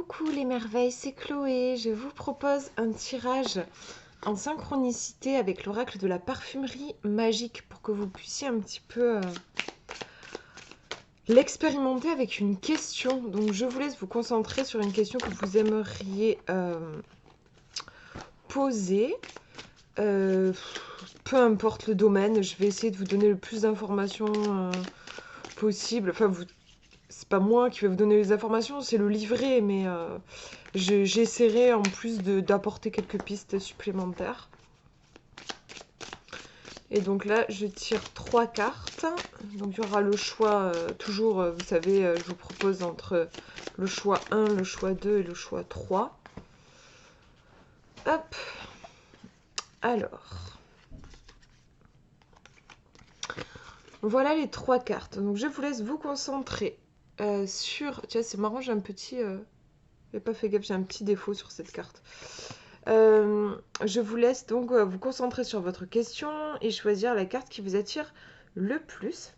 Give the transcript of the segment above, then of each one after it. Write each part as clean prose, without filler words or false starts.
Coucou les merveilles, c'est Chloé. Je vous propose un tirage en synchronicité avec l'oracle de la parfumerie magique pour que vous puissiez un petit peu l'expérimenter avec une question. Donc je vous laisse vous concentrer sur une question que vous aimeriez poser. Peu importe le domaine, je vais essayer de vous donner le plus d'informations possible. Enfin, c'est pas moi qui vais vous donner les informations, c'est le livret, mais j'essaierai en plus d'apporter quelques pistes supplémentaires. Et donc là, je tire 3 cartes. Donc il y aura le choix, toujours, vous savez, je vous propose entre le choix 1, le choix 2 et le choix 3. Hop. Alors. Voilà les 3 cartes. Donc je vous laisse vous concentrer sur... Tiens, c'est marrant, j'ai un petit... J'ai pas fait gaffe, j'ai un petit défaut sur cette carte. Je vous laisse donc vous concentrer sur votre question et choisir la carte qui vous attire le plus.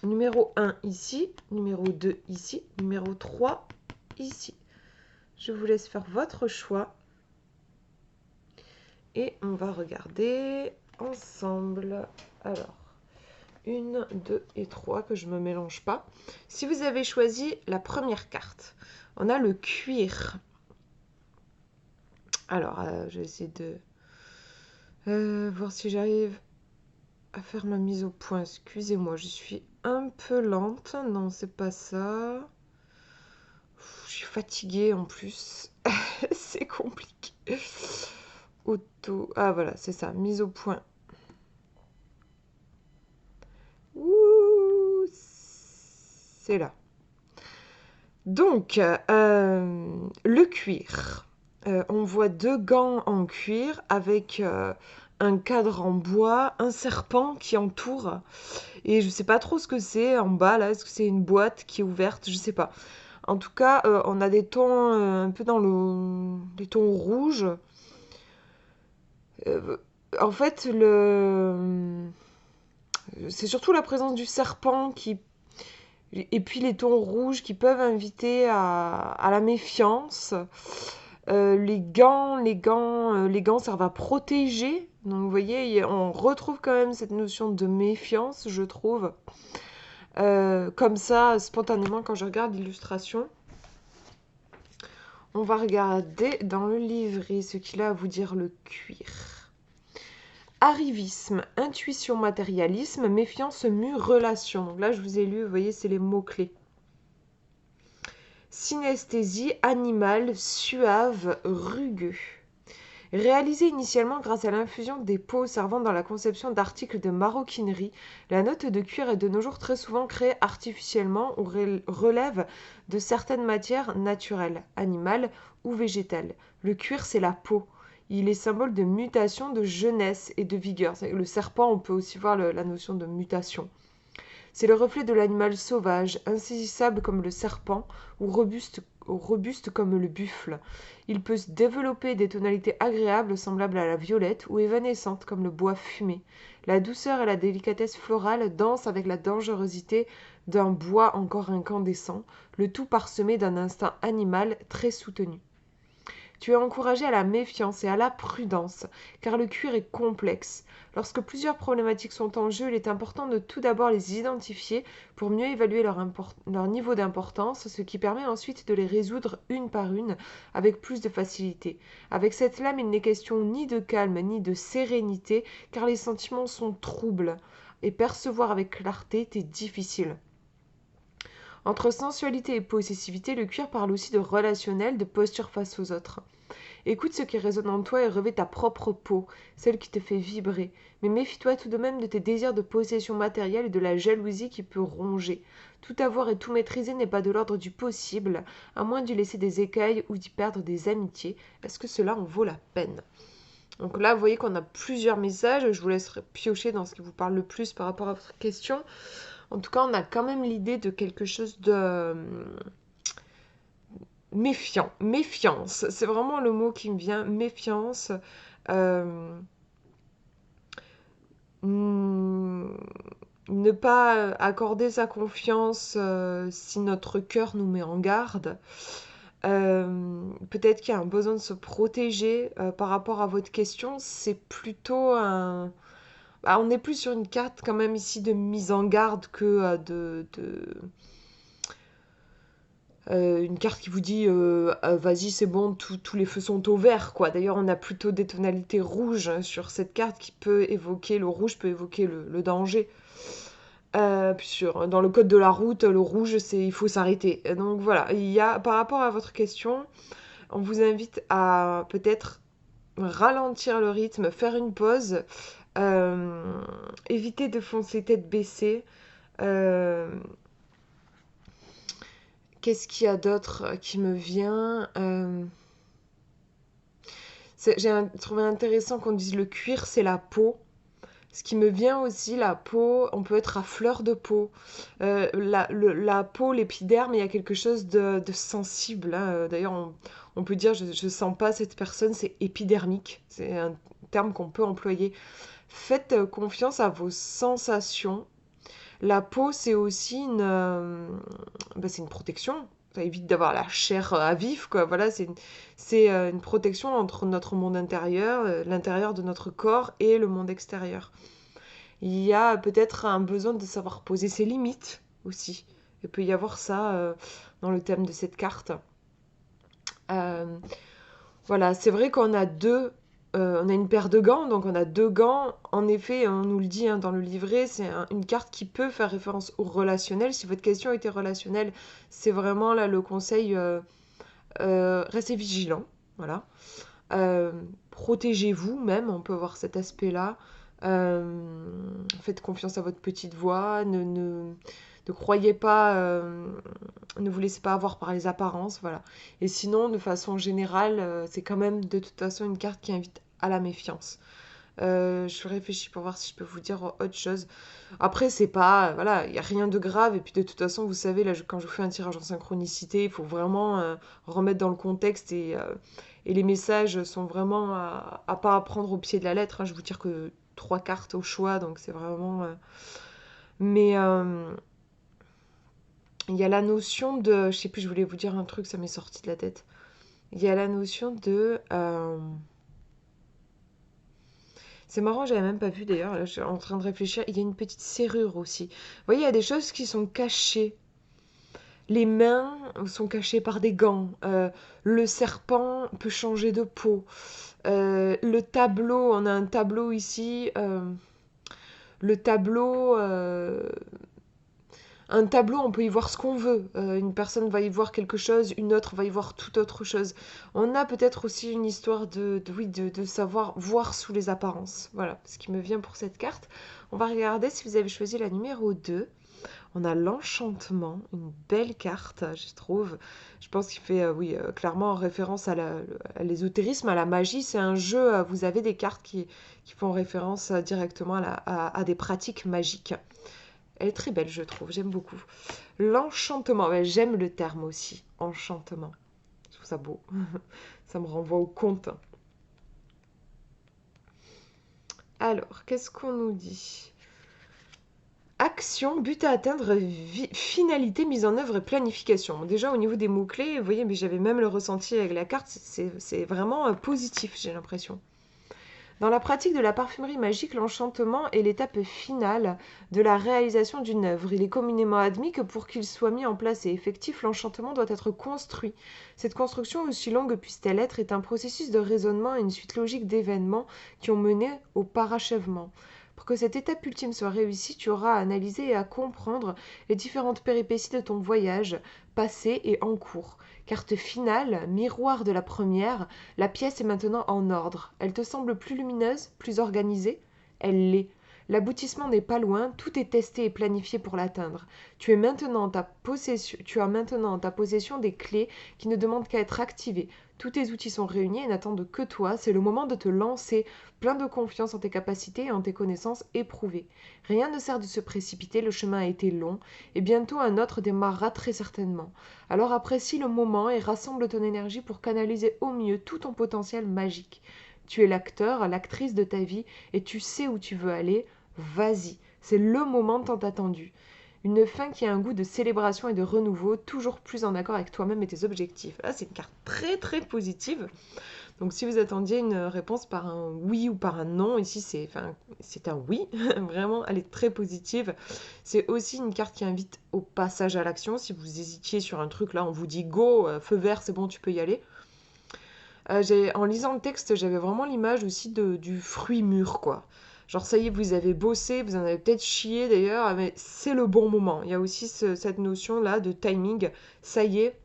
Numéro 1 ici, numéro 2 ici, numéro 3 ici. Je vous laisse faire votre choix. Et on va regarder ensemble. Alors, 1, 2 et 3, que je ne me mélange pas. Si vous avez choisi la première carte, on a le cuir. Alors, je vais essayer de voir si j'arrive à faire ma mise au point. Excusez-moi, je suis un peu lente. Non, c'est pas ça. Je suis fatiguée en plus. C'est compliqué. Ah voilà, c'est ça. Mise au point. Ouh, c'est là. Donc, le cuir. On voit 2 gants en cuir avec un cadre en bois, un serpent qui entoure. Et je sais pas trop ce que c'est en bas là. Est-ce que c'est une boîte qui est ouverte? Je sais pas. En tout cas, on a des tons un peu dans des tons rouges. En fait, c'est surtout la présence du serpent et puis les tons rouges qui peuvent inviter à la méfiance. Les gants servent à protéger. Donc vous voyez, on retrouve quand même cette notion de méfiance, je trouve. Comme ça, spontanément, quand je regarde l'illustration, on va regarder dans le livret ce qu'il a à vous dire le cuir. Arrivisme, intuition, matérialisme, méfiance, mue, relation. Donc là, je vous ai lu, vous voyez, c'est les mots-clés. Synesthésie, animal, suave, rugueux. Réalisée initialement grâce à l'infusion des peaux servant dans la conception d'articles de maroquinerie, la note de cuir est de nos jours très souvent créée artificiellement ou relève de certaines matières naturelles, animales ou végétales. Le cuir, c'est la peau. Il est symbole de mutation, de jeunesse et de vigueur. Le serpent, on peut aussi voir la notion de mutation. C'est le reflet de l'animal sauvage, insaisissable comme le serpent ou robuste comme le buffle. Il peut se développer des tonalités agréables semblables à la violette ou évanescentes comme le bois fumé. La douceur et la délicatesse florale dansent avec la dangerosité d'un bois encore incandescent, le tout parsemé d'un instinct animal très soutenu. Tu es encouragé à la méfiance et à la prudence, car le cuir est complexe. Lorsque plusieurs problématiques sont en jeu, il est important de tout d'abord les identifier pour mieux évaluer leur niveau d'importance, ce qui permet ensuite de les résoudre une par une avec plus de facilité. Avec cette lame, il n'est question ni de calme ni de sérénité, car les sentiments sont troubles, et percevoir avec clarté est difficile. Entre sensualité et possessivité, le cuir parle aussi de relationnel, de posture face aux autres. Écoute ce qui résonne en toi et revêt ta propre peau, celle qui te fait vibrer. Mais méfie-toi tout de même de tes désirs de possession matérielle et de la jalousie qui peut ronger. Tout avoir et tout maîtriser n'est pas de l'ordre du possible, à moins d'y laisser des écailles ou d'y perdre des amitiés. Est-ce que cela en vaut la peine? Donc là, vous voyez qu'on a plusieurs messages. Je vous laisserai piocher dans ce qui vous parle le plus par rapport à votre question. En tout cas, on a quand même l'idée de quelque chose de méfiance. C'est vraiment le mot qui me vient, méfiance. Euh, Ne pas accorder sa confiance si notre cœur nous met en garde. Peut-être qu'il y a un besoin de se protéger par rapport à votre question. C'est plutôt un... Bah, on est plus sur une carte quand même ici de mise en garde que une carte qui vous dit vas-y c'est bon, tous les feux sont au vert quoi. D'ailleurs on a plutôt des tonalités rouges sur cette carte qui peut évoquer, le rouge peut évoquer le danger. Dans le code de la route, le rouge c'est il faut s'arrêter. Donc voilà, il y a par rapport à votre question, on vous invite à peut-être ralentir le rythme, faire une pause, euh, éviter de foncer tête baissée. Euh, Qu'est-ce qu'il y a d'autre qui me vient trouvé intéressant qu'on dise le cuir, c'est la peau. Ce qui me vient aussi, la peau, on peut être à fleur de peau. La peau, l'épiderme, il y a quelque chose de sensible, hein. D'ailleurs, on peut dire, je ne sens pas cette personne, c'est épidermique. C'est un terme qu'on peut employer. Faites confiance à vos sensations. La peau, c'est aussi c'est une protection. Ça évite d'avoir la chair à vif, quoi. Voilà, une protection entre notre monde intérieur, l'intérieur de notre corps et le monde extérieur. Il y a peut-être un besoin de savoir poser ses limites aussi. Il peut y avoir ça dans le thème de cette carte. Euh, voilà, c'est vrai qu'on a on a une paire de gants, donc on a deux gants. En effet, on nous le dit dans le livret, c'est une carte qui peut faire référence au relationnel. Si votre question était relationnelle, c'est vraiment là le conseil, restez vigilant, voilà. Euh, Protégez-vous même, on peut avoir cet aspect-là. Faites confiance à votre petite voix, ne croyez pas, ne vous laissez pas avoir par les apparences, voilà. Et sinon, de façon générale, c'est quand même de toute façon une carte qui invite à la méfiance. Je réfléchis pour voir si je peux vous dire autre chose. Après, c'est pas, voilà, il n'y a rien de grave. Et puis de toute façon, vous savez, là, quand je vous fais un tirage en synchronicité, il faut vraiment remettre dans le contexte et les messages sont vraiment à pas prendre au pied de la lettre, hein. Je vous tire que 3 cartes au choix, donc c'est vraiment. Mais il y a la notion de, je sais plus, je voulais vous dire un truc, ça m'est sorti de la tête. Il y a la notion de c'est marrant, j'avais même pas vu d'ailleurs, là je suis en train de réfléchir, il y a une petite serrure aussi. Vous voyez, il y a des choses qui sont cachées. Les mains sont cachées par des gants. Le serpent peut changer de peau. Le tableau, on a un tableau ici. Le tableau, un tableau, on peut y voir ce qu'on veut. Une personne va y voir quelque chose, une autre va y voir toute autre chose. On a peut-être aussi une histoire oui, de savoir voir sous les apparences. Voilà ce qui me vient pour cette carte. On va regarder si vous avez choisi la numéro 2. On a l'enchantement, une belle carte, je trouve. Je pense qu'il fait, oui, clairement référence à l'ésotérisme, à la magie. C'est un jeu, vous avez des cartes qui font référence directement à des pratiques magiques. Elle est très belle, je trouve, j'aime beaucoup. L'enchantement, ouais, j'aime le terme aussi, enchantement. Je trouve ça beau. Ça me renvoie au conte. Alors, qu'est-ce qu'on nous dit? Action, but à atteindre, finalité, mise en œuvre et planification. Bon, déjà, au niveau des mots-clés, vous voyez, mais j'avais même le ressenti avec la carte, c'est vraiment positif, j'ai l'impression. Dans la pratique de la parfumerie magique, l'enchantement est l'étape finale de la réalisation d'une œuvre. Il est communément admis que pour qu'il soit mis en place et effectif, l'enchantement doit être construit. Cette construction, aussi longue puisse-t-elle être, est un processus de raisonnement et une suite logique d'événements qui ont mené au parachèvement. Pour que cette étape ultime soit réussie, tu auras à analyser et à comprendre les différentes péripéties de ton voyage, passé et en cours. Carte finale, miroir de la première, la pièce est maintenant en ordre. Elle te semble plus lumineuse, plus organisée? Elle l'est. L'aboutissement n'est pas loin, tout est testé et planifié pour l'atteindre. Tu as maintenant en ta possession des clés qui ne demandent qu'à être activées. Tous tes outils sont réunis et n'attendent que toi. C'est le moment de te lancer, plein de confiance en tes capacités et en tes connaissances éprouvées. Rien ne sert de se précipiter, le chemin a été long, et bientôt un autre démarrera très certainement. Alors apprécie le moment et rassemble ton énergie pour canaliser au mieux tout ton potentiel magique. Tu es l'acteur, l'actrice de ta vie, et tu sais où tu veux aller. Vas-y, C'est le moment tant attendu. Une fin qui a un goût de célébration et de renouveau, toujours plus en accord avec toi-même et tes objectifs. Là, c'est une carte très très positive. Donc si vous attendiez une réponse par un oui ou par un non, ici c'est un oui, vraiment, elle est très positive. C'est aussi une carte qui invite au passage à l'action. Si vous hésitiez sur un truc, là on vous dit go, feu vert, c'est bon, tu peux y aller. En lisant le texte, j'avais vraiment l'image aussi du fruit mûr, quoi. Genre ça y est, vous avez bossé, vous en avez peut-être chié d'ailleurs, mais c'est le bon moment. Il y a aussi cette notion-là de timing. Ça y est,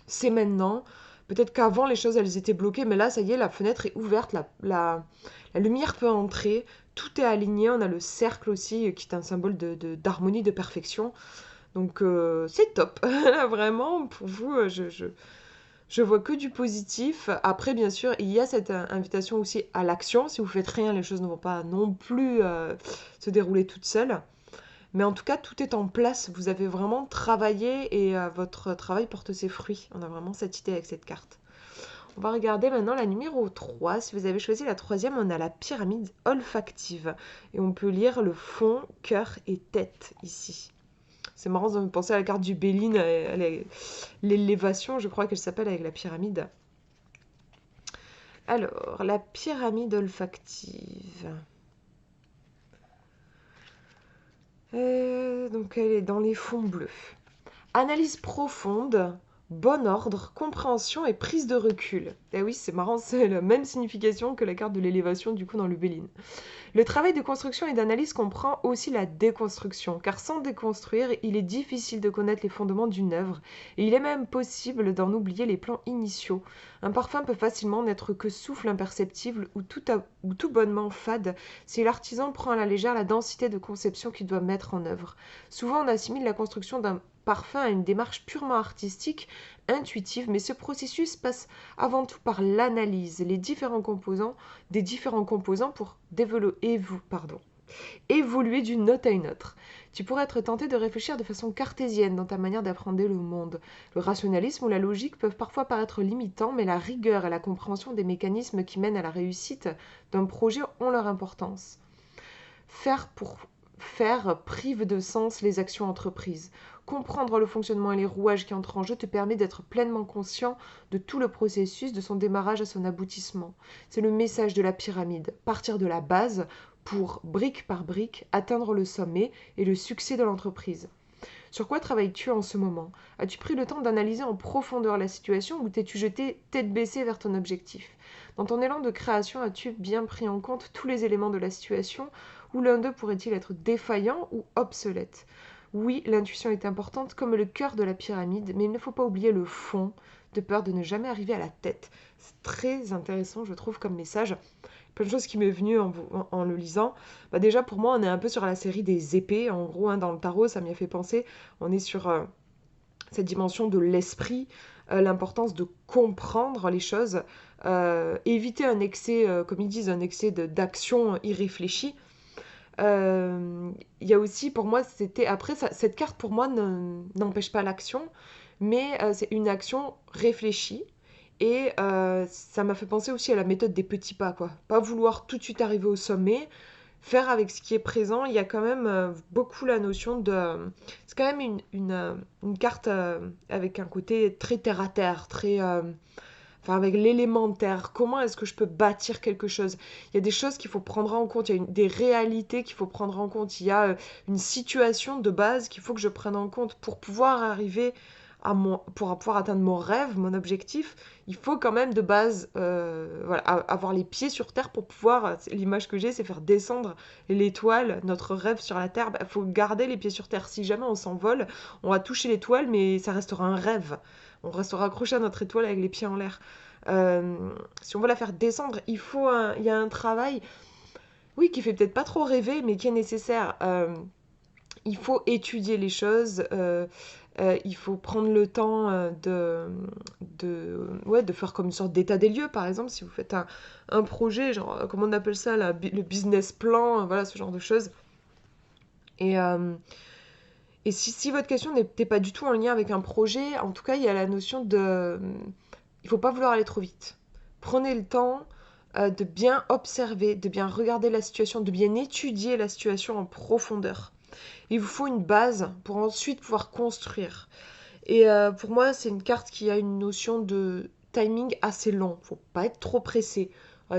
c'est maintenant. Peut-être qu'avant, les choses, elles étaient bloquées, mais là, ça y est, la fenêtre est ouverte, la lumière peut entrer, tout est aligné. On a le cercle aussi, qui est un symbole d'harmonie, de perfection. Donc, c'est top. Là, vraiment, pour vous, je vois que du positif. Après, bien sûr, il y a cette invitation aussi à l'action. Si vous faites rien, les choses ne vont pas non plus se dérouler toutes seules. Mais en tout cas, tout est en place. Vous avez vraiment travaillé et votre travail porte ses fruits. On a vraiment cette idée avec cette carte. On va regarder maintenant la numéro 3. Si vous avez choisi la troisième, on a la pyramide olfactive. Et on peut lire le fond, cœur et tête ici. C'est marrant de penser à la carte du Béline, l'élévation, je crois qu'elle s'appelle avec la pyramide. Alors, la pyramide olfactive. Donc elle est dans les fonds bleus. Analyse profonde, bon ordre, compréhension et prise de recul. Eh oui, c'est marrant, c'est la même signification que la carte de l'élévation du coup dans le Béline. Le travail de construction et d'analyse comprend aussi la déconstruction, car sans déconstruire, il est difficile de connaître les fondements d'une œuvre, et il est même possible d'en oublier les plans initiaux. Un parfum peut facilement n'être que souffle imperceptible ou tout bonnement fade si l'artisan prend à la légère la densité de conception qu'il doit mettre en œuvre. Souvent, on assimile la construction d'un parfum à une démarche purement artistique, intuitive, mais ce processus passe avant tout par l'analyse des différents composants pour évoluer d'une note à une autre. Tu pourrais être tenté de réfléchir de façon cartésienne dans ta manière d'appréhender le monde. Le rationalisme ou la logique peuvent parfois paraître limitants, mais la rigueur et la compréhension des mécanismes qui mènent à la réussite d'un projet ont leur importance. Faire pour faire prive de sens les actions entreprises. Comprendre le fonctionnement et les rouages qui entrent en jeu te permet d'être pleinement conscient de tout le processus, de son démarrage à son aboutissement. C'est le message de la pyramide. Partir de la base pour, brique par brique, atteindre le sommet et le succès de l'entreprise. Sur quoi travailles-tu en ce moment? As-tu pris le temps d'analyser en profondeur la situation ou t'es-tu jeté tête baissée vers ton objectif? Dans ton élan de création, as-tu bien pris en compte tous les éléments de la situation ou l'un d'eux pourrait-il être défaillant ou obsolète? Oui, l'intuition est importante comme le cœur de la pyramide, mais il ne faut pas oublier le fond, de peur de ne jamais arriver à la tête. C'est très intéressant, je trouve, comme message. Plein de choses qui m'est venue en le lisant. Bah déjà, pour moi, on est un peu sur la série des épées. En gros, dans le tarot, ça m'y a fait penser. On est sur cette dimension de l'esprit, l'importance de comprendre les choses, éviter un excès, comme ils disent, un excès d'action irréfléchie. Il y a aussi, pour moi, cette carte, pour moi, n'empêche pas l'action, mais c'est une action réfléchie. Et ça m'a fait penser aussi à la méthode des petits pas, quoi. Pas vouloir tout de suite arriver au sommet, faire avec ce qui est présent. Il y a quand même beaucoup la notion de... C'est quand même une carte avec un côté très terre-à-terre, très... Enfin, avec l'élémentaire, comment est-ce que je peux bâtir quelque chose? Il y a des choses qu'il faut prendre en compte, il y a des réalités qu'il faut prendre en compte, il y a une situation de base qu'il faut que je prenne en compte pour pouvoir arriver pour pouvoir atteindre mon rêve, mon objectif. Il faut quand même de base voilà, avoir les pieds sur terre pour pouvoir, l'image que j'ai, c'est faire descendre l'étoile, notre rêve sur la terre. Il faut garder les pieds sur terre. Si jamais on s'envole, on va toucher l'étoile, mais ça restera un rêve. On restera accroché à notre étoile avec les pieds en l'air. Si on veut la faire descendre, il y a un travail, oui, qui fait peut-être pas trop rêver, mais qui est nécessaire. Il faut étudier les choses, il faut prendre le temps de faire comme une sorte d'état des lieux, par exemple, si vous faites un projet, genre, comment on appelle ça, le business plan, voilà, ce genre de choses. Et, si votre question n'était pas du tout en lien avec un projet, en tout cas, il y a la notion de... Il ne faut pas vouloir aller trop vite. Prenez le temps, de bien observer, de bien regarder la situation, de bien étudier la situation en profondeur. Il vous faut une base pour ensuite pouvoir construire. Et pour moi, c'est une carte qui a une notion de timing assez long. Faut pas être trop pressé.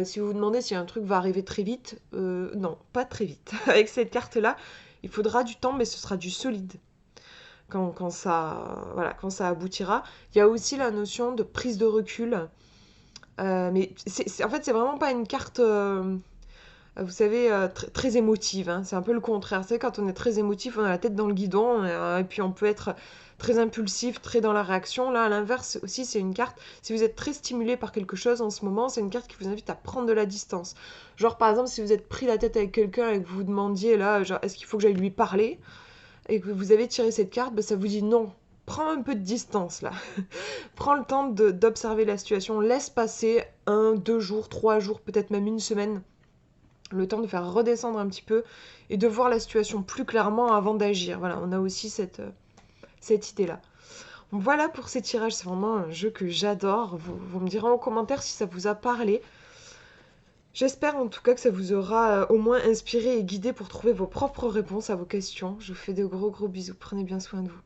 Si vous vous demandez si un truc va arriver très vite, non, pas très vite. Avec cette carte-là, il faudra du temps, mais ce sera du solide quand ça, voilà, quand ça aboutira. Il y a aussi la notion de prise de recul. Mais en fait, c'est vraiment pas une carte, vous savez, très émotive, hein. C'est un peu le contraire. C'est quand on est très émotif, on a la tête dans le guidon, et puis on peut être très impulsif, très dans la réaction. Là, à l'inverse aussi, c'est une carte, si vous êtes très stimulé par quelque chose en ce moment, c'est une carte qui vous invite à prendre de la distance. Genre, par exemple, si vous êtes pris la tête avec quelqu'un et que vous vous demandiez, là, genre, est-ce qu'il faut que j'aille lui parler? Et que vous avez tiré cette carte, bah, ça vous dit non. Prends un peu de distance là. Prends le temps d'observer la situation. Laisse passer 1, 2 jours, 3 jours, peut-être même une semaine. Le temps de faire redescendre un petit peu et de voir la situation plus clairement avant d'agir. Voilà, on a aussi cette idée-là. Voilà pour ces tirages, c'est vraiment un jeu que j'adore. Vous me direz en commentaire si ça vous a parlé. J'espère en tout cas que ça vous aura au moins inspiré et guidé pour trouver vos propres réponses à vos questions. Je vous fais de gros bisous. Prenez bien soin de vous.